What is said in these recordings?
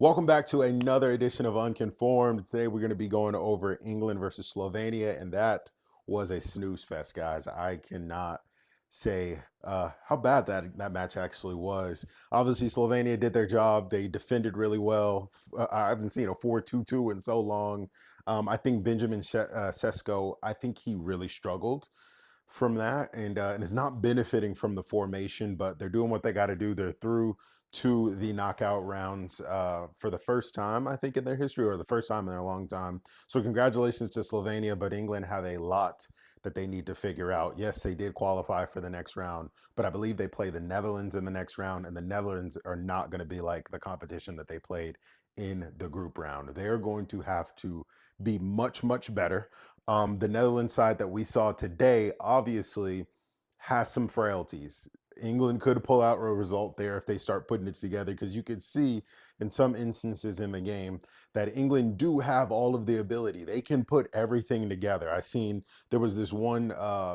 Welcome back to another edition of Unconformed. Today we're going to be going over England versus Slovenia, and that was a snooze fest, guys. I cannot say how bad that match actually was. Obviously, Slovenia did their job. They defended really well. I haven't seen a 4-2-2 in so long. I think Benjamin Sesko, I think he really struggled from that and is not benefiting from the formation, but they're doing what they got to do. They're through to the knockout rounds for the first time, I think, in their history, or the first time in a long time. So congratulations to Slovenia, but England have a lot that they need to figure out. Yes, they did qualify for the next round, but I believe they play the Netherlands in the next round, and the Netherlands are not going to be like the competition that they played in the group round. They're going to have to be much, much better. The Netherlands side that we saw today obviously has some frailties. England could pull out a result there if they start putting it together, because you could see in some instances in the game that England do have all of the ability. They can put everything together. I seen there was this one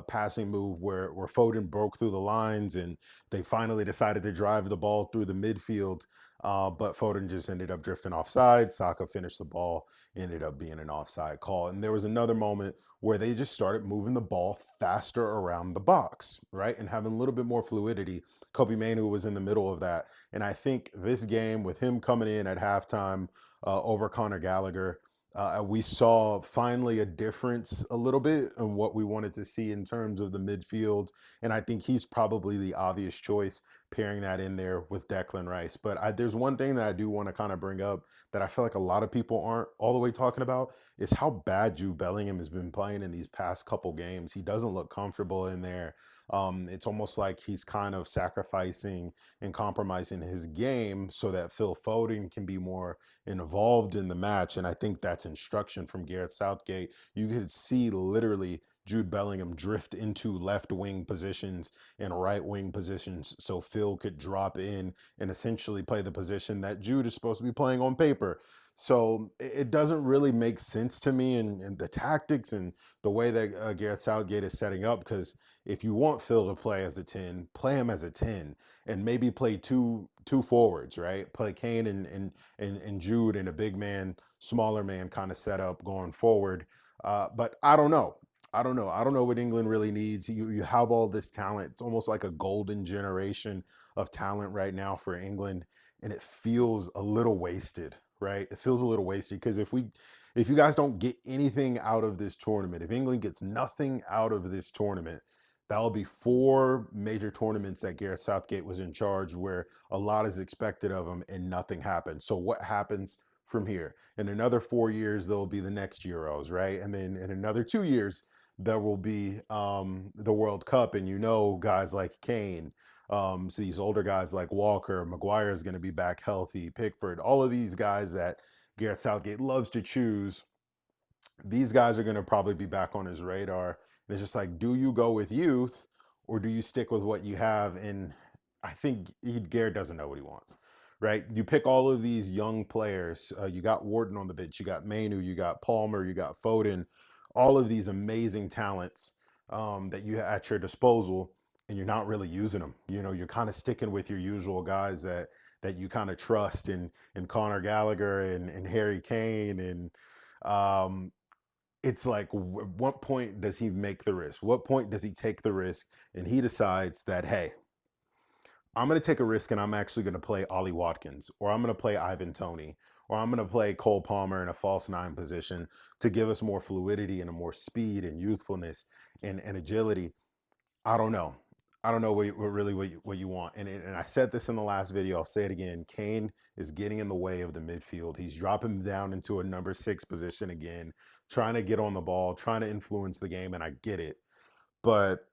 passing move where Foden broke through the lines and they finally decided to drive the ball through the midfield. But Foden just ended up drifting offside. Saka finished the ball, ended up being an offside call. And there was another moment where they just started moving the ball faster around the box, right? And having a little bit more fluidity. Kobe Manu was in the middle of that. And I think this game, with him coming in at halftime over Conor Gallagher, we saw finally a difference a little bit in what we wanted to see in terms of the midfield. And I think he's probably the obvious choice, pairing that in there with Declan Rice. But there's one thing that I do want to kind of bring up that I feel like a lot of people aren't all the way talking about, is how bad Jude Bellingham has been playing in these past couple games. He doesn't look comfortable in there. It's almost like he's kind of sacrificing and compromising his game so that Phil Foden can be more involved in the match. And I think that's instruction from Gareth Southgate. You could see literally Jude Bellingham drift into left wing positions and right wing positions so Phil could drop in and essentially play the position that Jude is supposed to be playing on paper. So it doesn't really make sense to me in the tactics and the way that Gareth Southgate is setting up. Because if you want Phil to play as a 10, play him as a 10 and maybe play two forwards, right? Play Kane and Jude in a big man, smaller man kind of setup going forward. But I don't know. I don't know. I don't know what England really needs. You have all this talent. It's almost like a golden generation of talent right now for England, and it feels a little wasted, right? It feels a little wasted because if you guys don't get anything out of this tournament, if England gets nothing out of this tournament, that'll be four major tournaments that Gareth Southgate was in charge where a lot is expected of him and nothing happens. So what happens from here? In another 4 years, there'll be the next Euros, right? And then in another 2 years, there will be the World Cup, and guys like Kane, so these older guys like Walker, Maguire is going to be back healthy, Pickford, all of these guys that Gareth Southgate loves to choose. These guys are going to probably be back on his radar. And it's just like, do you go with youth or do you stick with what you have? And I think Gareth doesn't know what he wants, right? You pick all of these young players. You got Wharton on the bench, you got Manu, you got Palmer, you got Foden, all of these amazing talents that you have at your disposal, and you're not really using them. You're kind of sticking with your usual guys that you kind of trust in Conor Gallagher and Harry Kane um, it's like, what point does he make the risk? What point does he take the risk? And he decides that, hey, I'm going to take a risk and I'm actually going to play Ollie Watkins, or I'm going to play Ivan Toney, or I'm going to play Cole Palmer in a false nine position to give us more fluidity and a more speed and youthfulness and agility. I don't know. I don't know what you want. And I said this in the last video. I'll say it again. Kane is getting in the way of the midfield. He's dropping down into a number 6 position again, trying to get on the ball, trying to influence the game. And I get it, but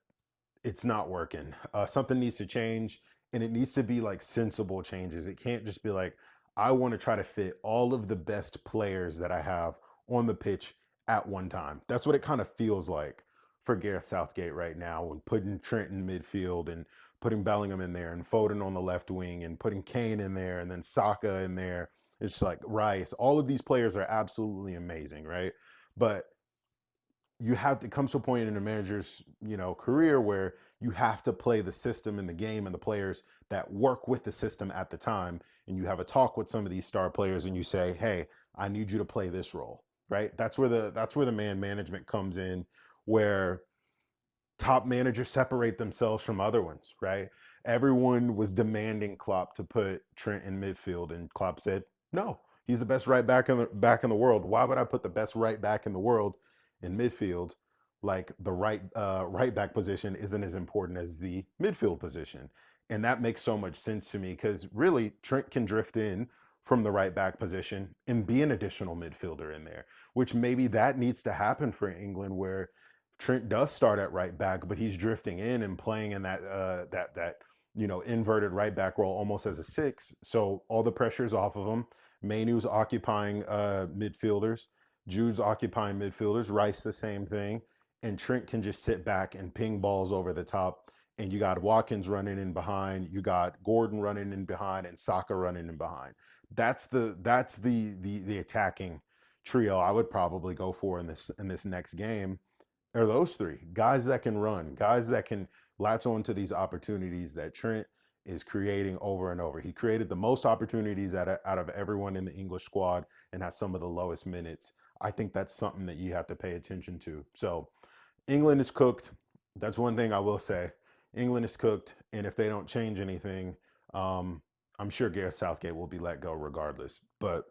it's not working. Something needs to change, and it needs to be like sensible changes. It can't just be like, I want to try to fit all of the best players that I have on the pitch at one time. That's what it kind of feels like for Gareth Southgate right now, when putting Trent in midfield and putting Bellingham in there and Foden on the left wing and putting Kane in there and then Saka in there. It's like Rice. All of these players are absolutely amazing, right? But you have to comes to a point in a manager's career where you have to play the system in the game and the players that work with the system at the time, and you have a talk with some of these star players and you say, hey, I need you to play this role, right? That's where the man management comes in, where top managers separate themselves from other ones, right? Everyone was demanding Klopp to put Trent in midfield, and Klopp said, "No, he's the best right back in the world. Why would I put the best right back in the world in midfield? Like the right back position isn't as important as the midfield position." And that makes so much sense to me because really Trent can drift in from the right back position and be an additional midfielder in there, which maybe that needs to happen for England, where Trent does start at right back, but he's drifting in and playing in that inverted right back role almost as a six. So all the pressure's off of him. Mainu's occupying midfielders, Jude's occupying midfielders, Rice the same thing, and Trent can just sit back and ping balls over the top. And you got Watkins running in behind, you got Gordon running in behind, and Saka running in behind. That's the attacking trio I would probably go for in this next game, are those three guys that can run, guys that can latch on to these opportunities that Trent is creating over and over. He created the most opportunities out of everyone in the English squad and has some of the lowest minutes. I think that's something that you have to pay attention to. So England is cooked. That's one thing I will say. England is cooked, and if they don't change anything, um, I'm sure Gareth Southgate will be let go regardless. But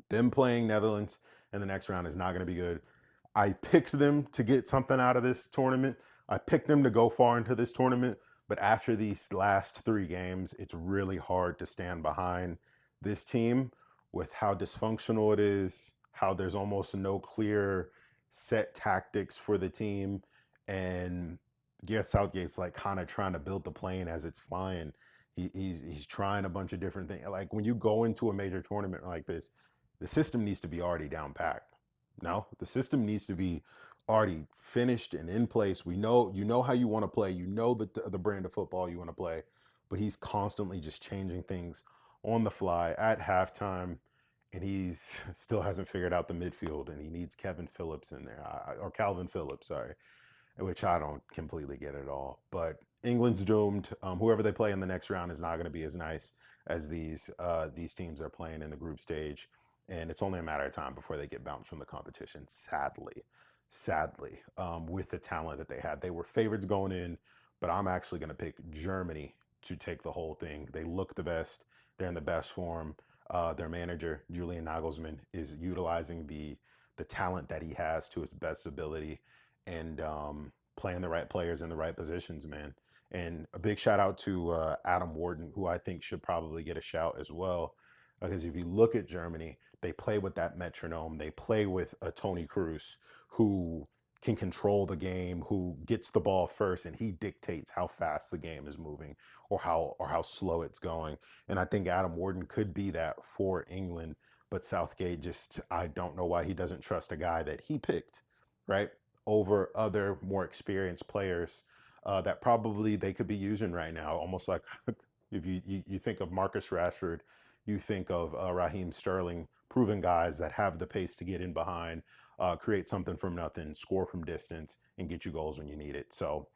them playing Netherlands in the next round is not going to be good. I picked them to get something out of this tournament. I picked them to go far into this tournament, but after these last three games, it's really hard to stand behind this team with how dysfunctional it is, how there's almost no clear set tactics for the team. And Gareth Southgate's like kind of trying to build the plane as it's flying. He's trying a bunch of different things. Like when you go into a major tournament like this, the system needs to be already down packed. No, the system needs to be already finished and in place. We know you know how you want to play. You know the brand of football you want to play, but he's constantly just changing things on the fly at halftime, and he's still hasn't figured out the midfield. And he needs Kevin Phillips in there, or Calvin Phillips, sorry, which I don't completely get at all. But England's doomed. Whoever they play in the next round is not going to be as nice as these teams are playing in the group stage, and it's only a matter of time before they get bounced from the competition. Sadly, with the talent that they had, they were favorites going in, but I'm actually going to pick Germany to take the whole thing. They look the best. They're in the best form. Their manager Julian Nagelsmann is utilizing the talent that he has to his best ability, and playing the right players in the right positions, man. And a big shout out to Adam Wharton, who I think should probably get a shout as well. Because if you look at Germany, they play with that metronome. They play with a Tony Cruz who can control the game, who gets the ball first, and he dictates how fast the game is moving or how slow it's going. And I think Adam Wharton could be that for England. But Southgate just, I don't know why he doesn't trust a guy that he picked, right, over other more experienced players that probably they could be using right now. Almost like if you think of Marcus Rashford, you think of Raheem Sterling, proven guys that have the pace to get in behind, create something from nothing, score from distance, and get you goals when you need it. So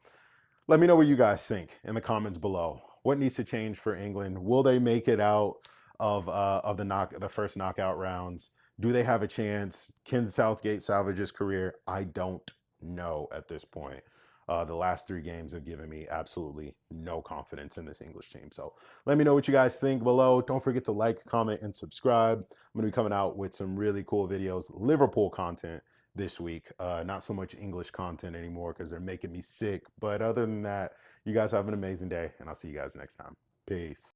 let me know what you guys think in the comments below. What needs to change for England? Will they make it out of the first knockout rounds? Do they have a chance? Can Southgate salvage his career? I don't know at this point. The last three games have given me absolutely no confidence in this English team. So let me know what you guys think below. Don't forget to like, comment, and subscribe. I'm going to be coming out with some really cool videos, Liverpool content this week. Not so much English content anymore because they're making me sick. But other than that, you guys have an amazing day, and I'll see you guys next time. Peace.